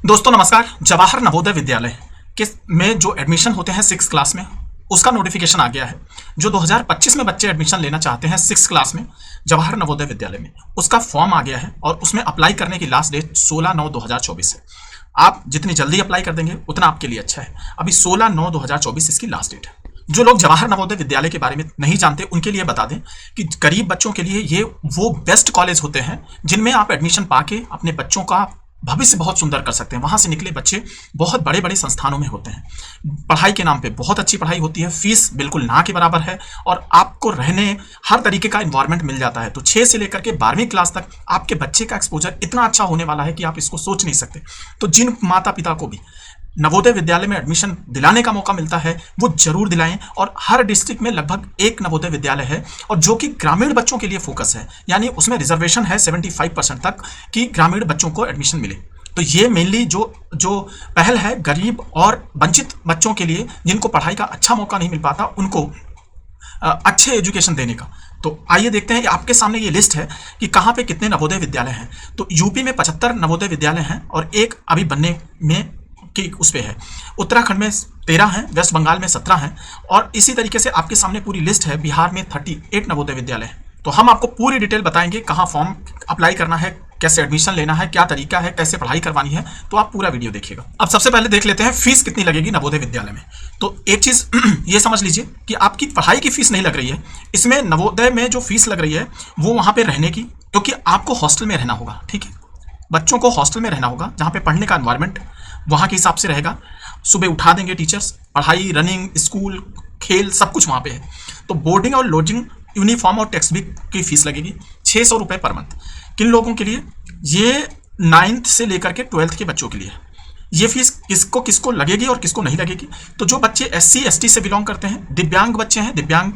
दोस्तों नमस्कार। जवाहर नवोदय विद्यालय के में जो एडमिशन होते हैं 6 क्लास में, उसका नोटिफिकेशन आ गया है। जो 2025 में बच्चे एडमिशन लेना चाहते हैं 6 क्लास में जवाहर नवोदय विद्यालय में, उसका फॉर्म आ गया है और उसमें अप्लाई करने की लास्ट डेट 16/9/2024 है। आप जितनी जल्दी अप्लाई कर देंगे उतना आपके लिए अच्छा है। अभी 16/9/2024 इसकी लास्ट डेट है। जो लोग जवाहर नवोदय विद्यालय के बारे में नहीं जानते उनके लिए बता दें कि गरीब बच्चों के लिए ये वो बेस्ट कॉलेज होते हैं जिनमें आप एडमिशन पाके अपने बच्चों का भविष्य बहुत सुंदर कर सकते हैं। वहां से निकले बच्चे बहुत बड़े बड़े संस्थानों में होते हैं। पढ़ाई के नाम पे बहुत अच्छी पढ़ाई होती है, फीस बिल्कुल ना के बराबर है और आपको रहने हर तरीके का इन्वायरमेंट मिल जाता है। तो 6 से लेकर के 12वीं क्लास तक आपके बच्चे का एक्सपोजर इतना अच्छा होने वाला है कि आप इसको सोच नहीं सकते। तो जिन माता पिता को भी नवोदय विद्यालय में एडमिशन दिलाने का मौका मिलता है वो जरूर दिलाएं। और हर डिस्ट्रिक्ट में लगभग एक नवोदय विद्यालय है और जो कि ग्रामीण बच्चों के लिए फोकस है, यानी उसमें रिजर्वेशन है 75% तक कि ग्रामीण बच्चों को एडमिशन मिले। तो ये मेनली जो पहल है गरीब और वंचित बच्चों के लिए, जिनको पढ़ाई का अच्छा मौका नहीं मिल पाता, उनको अच्छे एजुकेशन देने का। तो आइए देखते हैं कि आपके सामने ये लिस्ट है कि कहाँ पे कितने नवोदय विद्यालय हैं। तो यूपी में 75 नवोदय विद्यालय हैं और एक अभी बनने में कि उस पे है। उत्तराखंड में 13 हैं, वेस्ट बंगाल में 17 हैं और इसी तरीके से आपके सामने पूरी लिस्ट है। बिहार में 38 नवोदय विद्यालय हैं। तो हम आपको पूरी डिटेल बताएंगे कहाँ फॉर्म अप्लाई करना है, कैसे एडमिशन लेना है, क्या तरीका है, कैसे पढ़ाई करवानी है। तो आप पूरा वीडियो देखिएगा। अब सबसे पहले देख लेते हैं फीस कितनी लगेगी नवोदय विद्यालय में। तो एक चीज ये समझ लीजिए कि आपकी पढ़ाई की फीस नहीं लग रही है इसमें। नवोदय में जो फीस लग रही है वो वहां पे रहने की, क्योंकि आपको हॉस्टल में रहना होगा। ठीक है, बच्चों को हॉस्टल में रहना होगा जहाँ पे पढ़ने का एनवायरमेंट वहाँ के हिसाब से रहेगा। सुबह उठा देंगे टीचर्स, पढ़ाई, रनिंग, स्कूल, खेल सब कुछ वहाँ पे है। तो बोर्डिंग और लॉजिंग, यूनिफॉर्म और टेक्स्ट बुक की फीस लगेगी 600 रुपये पर मंथ। किन लोगों के लिए? ये 9th से लेकर के 12th के बच्चों के लिए। ये फीस किसको किसको लगेगी और किसको नहीं लगेगी? तो जो बच्चे SC ST से बिलोंग करते हैं, दिव्यांग बच्चे हैं, दिव्यांग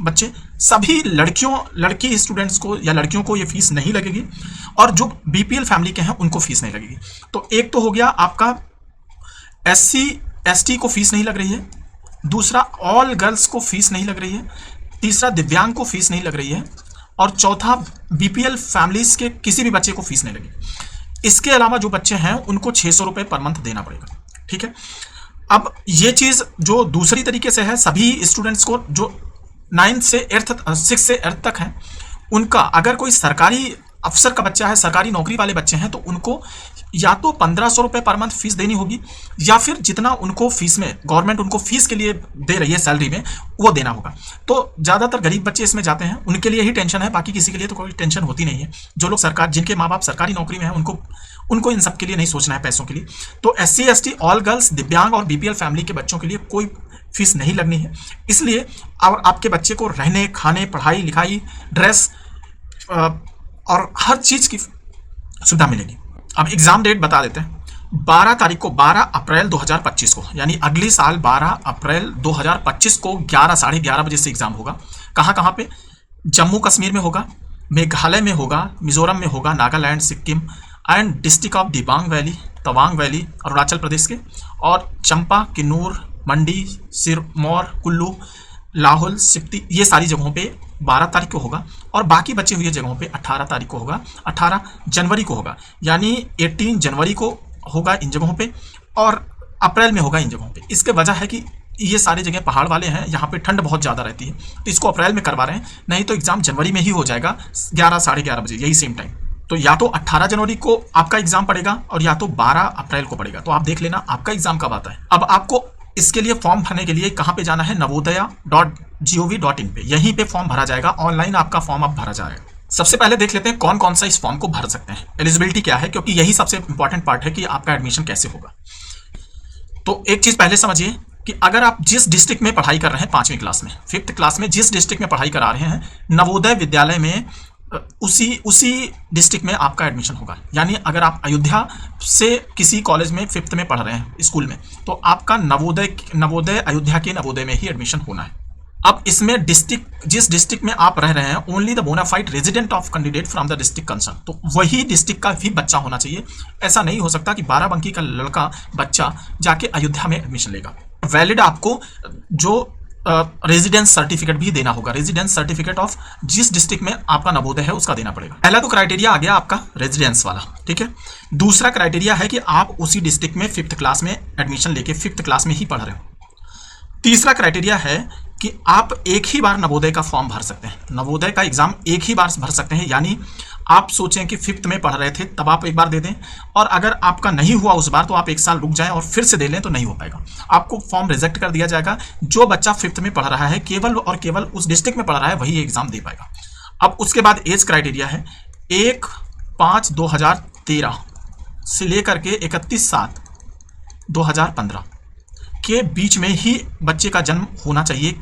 बच्चे, सभी लड़की स्टूडेंट्स को या लड़कियों को ये फीस नहीं लगेगी। और जो BPL फैमिली के हैं उनको फीस नहीं लगेगी। तो एक तो हो गया आपका SC ST को फीस नहीं लग रही है, दूसरा ऑल गर्ल्स को फीस नहीं लग रही है, तीसरा दिव्यांग को फीस नहीं लग रही है और चौथा BPL फैमिलीज के किसी भी बच्चे को फीस नहीं लगेगी। इसके अलावा जो बच्चे हैं उनको 600 रुपये पर मंथ देना पड़ेगा। ठीक है, अब ये चीज जो दूसरी तरीके से है, सभी स्टूडेंट्स को जो 9th से 6 से 8 तक हैं, उनका अगर कोई सरकारी अफसर का बच्चा है, सरकारी नौकरी वाले बच्चे हैं, तो उनको या तो 1500 रुपये पर मंथ फीस देनी होगी या फिर जितना उनको फीस में गवर्नमेंट उनको फीस के लिए दे रही है सैलरी में वो देना होगा। तो ज़्यादातर गरीब बच्चे इसमें जाते हैं, उनके लिए ही टेंशन है, बाकी किसी के लिए तो कोई टेंशन होती नहीं है। जो लोग जिनके माँ बाप सरकारी नौकरी में हैं उनको इन सब के लिए नहीं सोचना है पैसों के लिए। तो SC ST, ऑल गर्ल्स, दिव्यांग और BPL फैमिली के बच्चों के लिए कोई फीस नहीं लगनी है। इसलिए और आपके बच्चे को रहने, खाने, पढ़ाई लिखाई, ड्रेस और हर चीज़ की सुविधा मिलेगी। अब एग्ज़ाम डेट बता देते हैं। 12 तारीख को, 12 अप्रैल 2025 को, यानी अगली साल 12 अप्रैल 2025 को 11 साढ़े 11 बजे से एग्ज़ाम होगा। कहाँ कहाँ पे? जम्मू कश्मीर में होगा, मेघालय में होगा, मिजोरम में होगा, Nagaland, Sikkim and district of Dibang valley, Tawang valley Arunachal Pradesh के, और चंपा, किन्नौर, मंडी, सिरमौर, कुल्लू, लाहौल, स्पीति, ये सारी जगहों पे 12 तारीख को होगा। और बाकी बची हुई जगहों पे 18 तारीख को होगा, 18 जनवरी को होगा, यानी 18 जनवरी को होगा इन जगहों पे और अप्रैल में होगा इन जगहों पे। इसके वजह है कि ये सारी जगह पहाड़ वाले हैं, यहाँ पे ठंड बहुत ज़्यादा रहती है, तो इसको अप्रैल में करवा रहे हैं। नहीं तो एग्ज़ाम जनवरी में ही हो जाएगा 11 साढ़े 11 बजे, यही सेम टाइम। तो या तो 18 जनवरी को आपका एग्ज़ाम पड़ेगा और या तो 12 अप्रैल को पड़ेगा। तो आप देख लेना आपका एग्ज़ाम कब आता है। अब आपको इसके लिए फॉर्म भरने के लिए कहाँ पे जाना है? navodaya.gov.in पे, यहीं पे फॉर्म भरा जाएगा। ऑनलाइन आपका फॉर्म अब भरा जाएगा। सबसे पहले देख लेते हैं कौन कौन सा इस फॉर्म को भर सकते हैं, एलिजिबिलिटी क्या है, क्योंकि यही सबसे इंपॉर्टेंट पार्ट है कि आपका एडमिशन कैसे होगा। तो एक चीज पहले समझिए कि अगर आप जिस डिस्ट्रिक्ट में पढ़ाई कर रहे हैं 5वीं क्लास में, 5th क्लास में जिस डिस्ट्रिक्ट में पढ़ाई करा रहे हैं नवोदय विद्यालय में, उसी डिस्ट्रिक्ट में आपका एडमिशन होगा। यानी अगर आप अयोध्या से किसी कॉलेज में 5th में पढ़ रहे हैं स्कूल में, तो आपका नवोदय अयोध्या के नवोदय में ही एडमिशन होना है। अब इसमें जिस डिस्ट्रिक्ट में आप रह रहे हैं, only the bonafide resident of candidate from the district concern, तो वही डिस्ट्रिक्ट का भी बच्चा होना चाहिए। ऐसा नहीं हो सकता कि 12 बंकी का लड़का बच्चा जाके अयोध्या में एडमिशन लेगा। वैलिड आपको जो रेजिडेंस सर्टिफिकेट भी देना होगा। रेजिडेंस सर्टिफिकेट ऑफ जिस डिस्ट्रिक्ट में आपका नवोदय है उसका देना पड़ेगा। पहला तो क्राइटेरिया आ गया आपका रेजिडेंस वाला, ठीक है। दूसरा क्राइटेरिया है कि आप उसी डिस्ट्रिक्ट में 5th क्लास में एडमिशन लेके 5th क्लास में ही पढ़ रहे हो। तीसरा क्राइटेरिया है कि आप एक ही बार नवोदय का फॉर्म भर सकते हैं। नवोदय का एग्जाम एक ही बार भर सकते हैं, यानी आप सोचें कि 5th में पढ़ रहे थे तब आप एक बार दे दें, और अगर आपका नहीं हुआ उस बार तो आप 1 साल रुक जाएं और फिर से दे लें तो नहीं हो पाएगा, आपको फॉर्म रिजेक्ट कर दिया जाएगा। जो बच्चा 5th में पढ़ रहा है केवल और केवल उस डिस्ट्रिक्ट में पढ़ रहा है वही एग्जाम दे पाएगा। अब उसके बाद एज क्राइटेरिया है 1/5/2013 से लेकर के 31/7/2015 के बीच में ही बच्चे का जन्म होना चाहिए।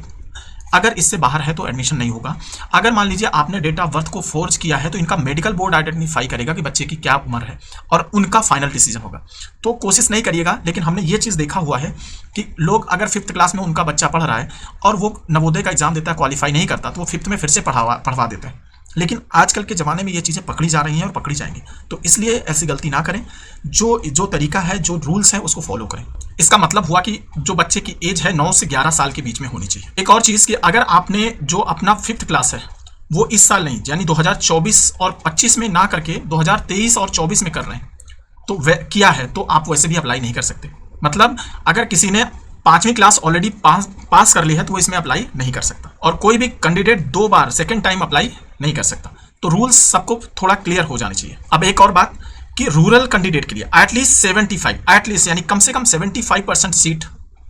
अगर इससे बाहर है तो एडमिशन नहीं होगा। अगर मान लीजिए आपने डेट ऑफ बर्थ को फोर्ज किया है तो इनका मेडिकल बोर्ड आइडेंटिफाई करेगा कि बच्चे की क्या उम्र है और उनका फाइनल डिसीजन होगा। तो कोशिश नहीं करिएगा, लेकिन हमने ये चीज़ देखा हुआ है कि लोग अगर 5th क्लास में उनका बच्चा पढ़ रहा है और वो नवोदय का एग्जाम देता है, क्वालिफाई नहीं करता, तो वो 5th में फिर से पढ़वा देते हैं। लेकिन आजकल के ज़माने में ये चीज़ें पकड़ी जा रही हैं और पकड़ी जाएंगी, तो इसलिए ऐसी गलती ना करें। जो तरीका है, जो रूल्स हैं उसको फॉलो करें। इसका मतलब हुआ कि जो बच्चे की एज है 9 से 11 साल के बीच में होनी चाहिए। एक और चीज़ कि अगर आपने जो अपना 5th क्लास है वो इस साल नहीं, यानी 2024 और 25 में ना करके 2023 और 24 में कर रहे हैं तो किया है, तो आप वैसे भी अप्लाई नहीं कर सकते। मतलब अगर किसी ने 5वीं क्लास ऑलरेडी पास कर ली है तो वो इसमें अप्लाई नहीं कर सकता, और कोई भी कैंडिडेट 2 बार सेकेंड टाइम अप्लाई नहीं कर सकता। तो रूल्स सबको थोड़ा क्लियर हो जाने चाहिए। अब एक और बात कि रूरल कैंडिडेट के लिए एटलीस्ट 75 एटलीस्ट यानी कम से कम 75% seat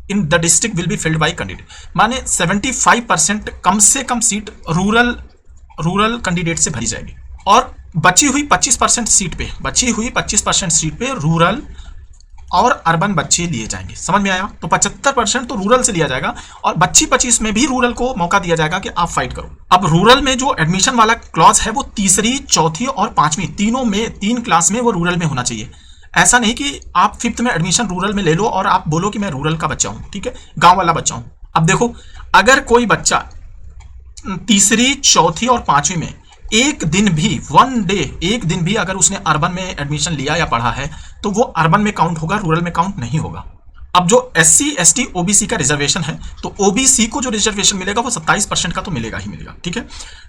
in the district will be filled by candidate. माने 75% कम से कम सीट रूरल कैंडिडेट से भरी जाएगी, और बची हुई 25% सीट पे रूरल और अर्बन बच्चे लिए जाएंगे। समझ में आया? तो 75% तो रूरल से लिया जाएगा और बच्ची 25 में भी रूरल को मौका दिया जाएगा कि आप फाइट करो। अब रूरल में जो एडमिशन वाला क्लॉज है वो 3री, 4थी और 5वीं तीनों में 3 क्लास में वो रूरल में होना चाहिए। ऐसा नहीं कि आप 5th में एडमिशन रूरल में ले लो और आप बोलो कि मैं रूरल का बच्चा हूँ, ठीक है, गाँव वाला बच्चा हूँ। अब देखो, अगर कोई बच्चा 3री, 4थी और 5वीं में एक दिन भी अगर उसने अर्बन में एडमिशन लिया या पढ़ा है तो वो अर्बन में काउंट होगा, रूरल में काउंट नहीं होगा। अब जो SC, ST, OBC का रिजर्वेशन है तो OBC को जो रिजर्वेशन मिलेगा वो 27% का तो मिलेगा ही मिलेगा, ठीक है।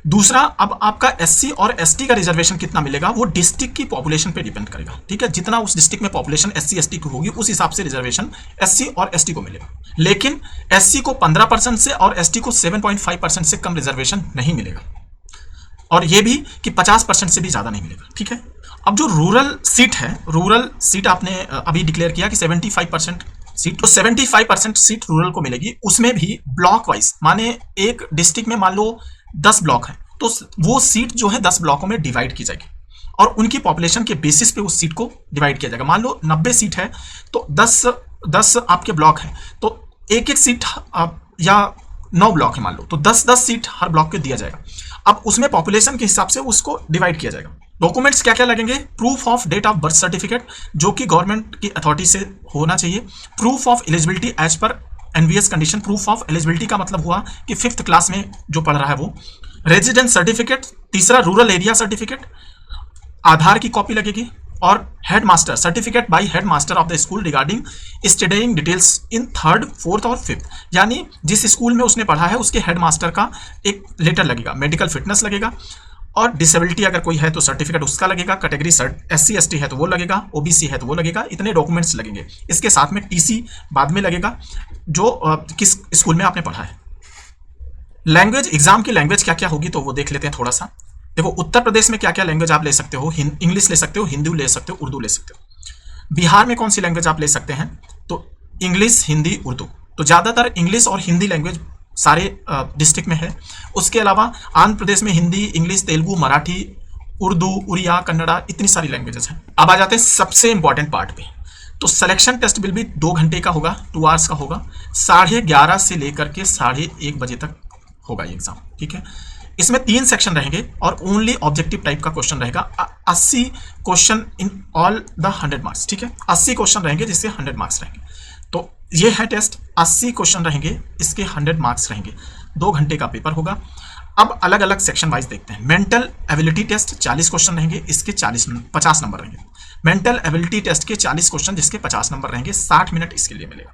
दूसरा, अब आपका SC और ST का रिजर्वेशन कितना मिलेगा वो डिस्ट्रिक्ट की पॉपुलेशन पे डिपेंड करेगा, ठीक है। जितना उस डिस्ट्रिक्ट में पॉपुलेशन SC, ST की होगी उस हिसाब से रिजर्वेशन SC और ST को मिलेगा। लेकिन SC को 15% से और ST को 7.5% से कम रिजर्वेशन नहीं मिलेगा, और ये भी कि 50% से भी ज़्यादा नहीं मिलेगा, ठीक है। अब जो रूरल सीट आपने अभी डिक्लेयर किया कि 75% सीट, तो 75% सीट रूरल को मिलेगी। उसमें भी ब्लॉक वाइज, माने एक डिस्ट्रिक्ट में मान लो 10 ब्लॉक है तो वो सीट जो है 10 ब्लॉकों में डिवाइड की जाएगी और उनकी पॉपुलेशन के बेसिस पे उस सीट को डिवाइड किया जाएगा। मान लो 90 सीट है तो 10 आपके ब्लॉक है तो एक सीट या 9 ब्लॉक है मान लो, तो 10 सीट हर ब्लॉक को दिया जाएगा। अब उसमें पॉपुलेशन के हिसाब से उसको डिवाइड किया जाएगा। डॉक्यूमेंट्स क्या क्या लगेंगे? Proof of date of birth certificate जो कि गवर्नमेंट की अथॉरिटी से होना चाहिए। प्रूफ ऑफ एलिजिबिलिटी एज पर NVS condition. Proof of eligibility का मतलब हुआ कि 5th क्लास में जो पढ़ रहा है वो। Residence certificate. तीसरा, रूरल एरिया सर्टिफिकेट। आधार की कॉपी लगेगी। और head master certificate bye head master of the school regarding studying details in 3rd, 4th और 5th, यानी जिस स्कूल में उसने पढ़ा है उसके हेड मास्टर का एक लेटर लगेगा। मेडिकल फिटनेस लगेगा, और डिसेबिलिटी अगर कोई है तो सर्टिफिकेट उसका लगेगा। कैटेगरी SC, ST है तो वो लगेगा, OBC है तो वो लगेगा। इतने डॉक्यूमेंट्स लगेंगे। इसके साथ में TC बाद में लगेगा जो किस स्कूल में आपने पढ़ा है। लैंग्वेज, एग्जाम की लैंग्वेज क्या क्या होगी तो वो देख लेते हैं थोड़ा सा। देखो, उत्तर प्रदेश में क्या क्या लैंग्वेज आप ले सकते हो? इंग्लिश ले सकते हो, हिंदी ले सकते हो, उर्दू ले सकते हो। बिहार में कौन सी लैंग्वेज आप ले सकते हैं? तो इंग्लिश, हिंदी, उर्दू। तो ज़्यादातर इंग्लिश और हिंदी लैंग्वेज सारे डिस्ट्रिक्ट में है। उसके अलावा आंध्र प्रदेश में हिंदी, इंग्लिश, तेलुगु, मराठी, उर्दू, उड़िया, कन्नड़ा, इतनी सारी लैंग्वेजेस हैं। अब आ जाते हैं सबसे इंपॉर्टेंट पार्ट पे। तो सिलेक्शन टेस्ट विल भी 2 घंटे का होगा, 2 आवर्स का होगा। 11:30 से लेकर के 1:30 बजे तक होगा ये एग्जाम, ठीक है। इसमें 3 सेक्शन रहेंगे और ओनली ऑब्जेक्टिव टाइप का क्वेश्चन रहेगा। 80 question in all the 100 marks, ठीक है। 80 क्वेश्चन रहेंगे जिससे 100 मार्क्स रहेंगे। तो ये है टेस्ट, 80 क्वेश्चन रहेंगे, इसके 100 मार्क्स रहेंगे। 2 घंटे का पेपर होगा। अब अलग अलग सेक्शन वाइज देखते हैं। मेंटल एबिलिटी टेस्ट 40 क्वेश्चन रहेंगे, इसके 50 नंबर रहेंगे। मेंटल एबिलिटी टेस्ट के 40 क्वेश्चन जिसके 50 नंबर रहेंगे, 60 मिनट इसके लिए मिलेगा।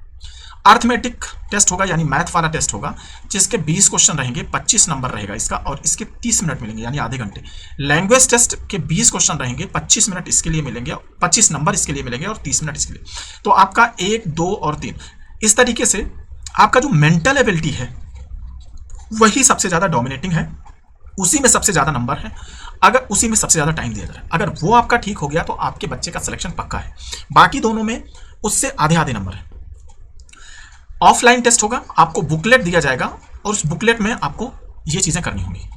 अर्थमेटिक टेस्ट होगा यानी मैथ वाला टेस्ट होगा, जिसके 20 क्वेश्चन रहेंगे, 25 नंबर रहेगा इसका, और इसके 30 मिनट मिलेंगे यानी आधे घंटे। लैंग्वेज टेस्ट के 20 क्वेश्चन रहेंगे, 25 मिनट इसके लिए मिलेंगे, 25 नंबर इसके लिए मिलेंगे और 30 मिनट इसके लिए। तो आपका 1, 2 और 3 इस तरीके से आपका जो मेंटल एबिलिटी है वही सबसे ज़्यादा डोमिनेटिंग है, उसी में सबसे ज़्यादा नंबर है, अगर उसी में सबसे ज़्यादा टाइम दिया जा रहा है। अगर वो आपका ठीक हो गया तो आपके बच्चे का सिलेक्शन पक्का है। बाकी दोनों में उससे आधे आधे नंबर है। ऑफलाइन टेस्ट होगा, आपको बुकलेट दिया जाएगा और उस बुकलेट में आपको ये चीज़ें करनी होंगी।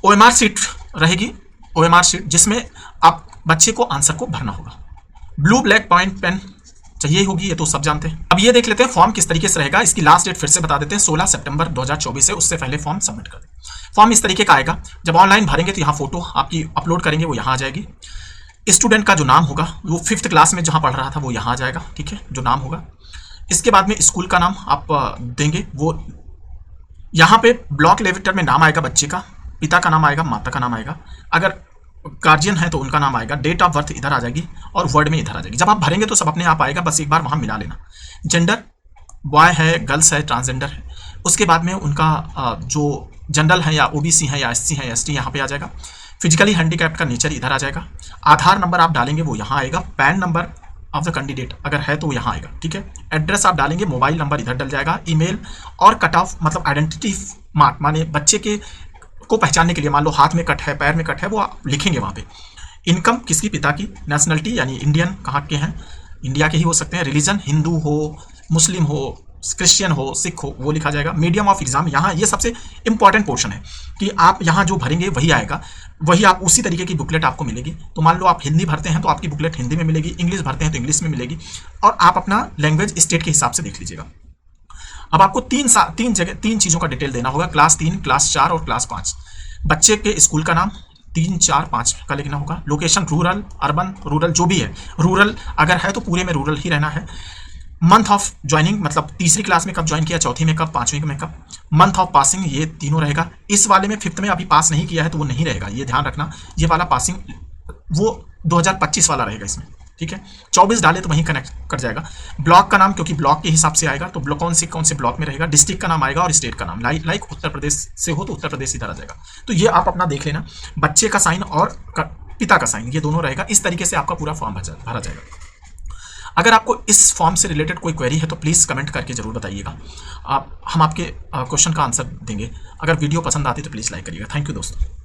ओएमआर शीट रहेगी, ओएमआर शीट जिसमें आप बच्चे को आंसर को भरना होगा। ब्लू ब्लैक पॉइंट पेन चाहिए होगी, ये तो सब जानते हैं। अब ये देख लेते हैं फॉर्म किस तरीके से रहेगा। इसकी लास्ट डेट फिर से बता देते हैं, 16 सितंबर 2024 है, उससे पहले फॉर्म सबमिट कर दें। फॉर्म इस तरीके का आएगा, जब ऑनलाइन भरेंगे तो यहाँ फोटो आपकी अपलोड करेंगे, वो यहाँ आ जाएगी। स्टूडेंट का जो नाम होगा वो 5th क्लास में जहाँ पढ़ रहा था वो यहाँ आ जाएगा, ठीक है, जो नाम होगा। इसके बाद में स्कूल का नाम आप देंगे, वो यहाँ पे ब्लॉक लेटर में नाम आएगा बच्चे का, पिता का नाम आएगा, माता का नाम आएगा, अगर गार्जियन है तो उनका नाम आएगा, डेट ऑफ बर्थ इधर आ जाएगी और वर्ड में इधर आ जाएगी। जब आप भरेंगे तो सब अपने आप आएगा, बस एक बार वहाँ मिला लेना। जेंडर बॉय है, गर्ल्स है, ट्रांसजेंडर है। उसके बाद में उनका जो जनरल है या ओबीसी है या एससी है, एसटी यहाँ पे आ जाएगा। फिजिकली हैंडीकैप्ड का नेचर इधर आ जाएगा। आधार नंबर आप डालेंगे वो यहाँ आएगा। Pan number of the candidate अगर है तो वो यहाँ आएगा, ठीक है। एड्रेस आप डालेंगे, मोबाइल नंबर इधर डल जाएगा। ईमेल और कट ऑफ मतलब आइडेंटिटी मार्क, माने बच्चे के को पहचानने के लिए, मान लो हाथ में कट है, पैर में कट है, वो आप लिखेंगे वहाँ पे। इनकम किसकी, पिता की। नेशनलिटी यानी इंडियन कहाँ के हैं, इंडिया के ही हो सकते हैं। रिलीजन हिंदू हो, मुस्लिम हो, क्रिश्चियन हो, सिख हो, वो लिखा जाएगा। मीडियम ऑफ एग्जाम, यहाँ ये सबसे इंपॉर्टेंट पोर्शन है कि आप यहाँ जो भरेंगे वही आएगा, वही आप उसी तरीके की बुकलेट आपको मिलेगी। तो मान लो आप हिंदी भरते हैं तो आपकी बुकलेट हिंदी में मिलेगी, इंग्लिश भरते हैं तो इंग्लिश में मिलेगी, और आप अपना लैंग्वेज स्टेट के हिसाब से देख लीजिएगा। अब आपको तीन चीज़ों का डिटेल देना होगा, क्लास 3, क्लास 4 और क्लास 5। बच्चे के स्कूल का नाम 3, 4, 5 का लिखना होगा। लोकेशन रूरल, अर्बन, रूरल जो भी है, रूरल अगर है तो पूरे में रूरल ही रहना है। मंथ ऑफ ज्वाइनिंग मतलब तीसरी क्लास में कब ज्वाइन किया, चौथी में कब, 5वीं में कब। मंथ ऑफ पासिंग ये तीनों रहेगा। इस वाले में 5th में अभी पास नहीं किया है तो वो नहीं रहेगा, ये ध्यान रखना। ये वाला पासिंग वो 2025 वाला रहेगा इसमें, ठीक है। 24 डाले तो वहीं कनेक्ट कर जाएगा। ब्लॉक का नाम क्योंकि ब्लॉक के हिसाब से आएगा तो ब्लॉक कौन से ब्लॉक में रहेगा। डिस्ट्रिक्ट का नाम आएगा और स्टेट का नाम, लाइक उत्तर प्रदेश से हो तो उत्तर प्रदेश इधर आ जाएगा। तो ये आप अपना देख लेना। बच्चे का साइन और पिता का साइन ये दोनों रहेगा। इस तरीके से आपका पूरा फॉर्म भरा जाएगा। अगर आपको इस फॉर्म से रिलेटेड कोई क्वेरी है तो प्लीज़ कमेंट करके ज़रूर बताइएगा। हम आपके क्वेश्चन का आंसर देंगे। अगर वीडियो पसंद आती है तो प्लीज़ लाइक करिएगा। थैंक यू दोस्तों।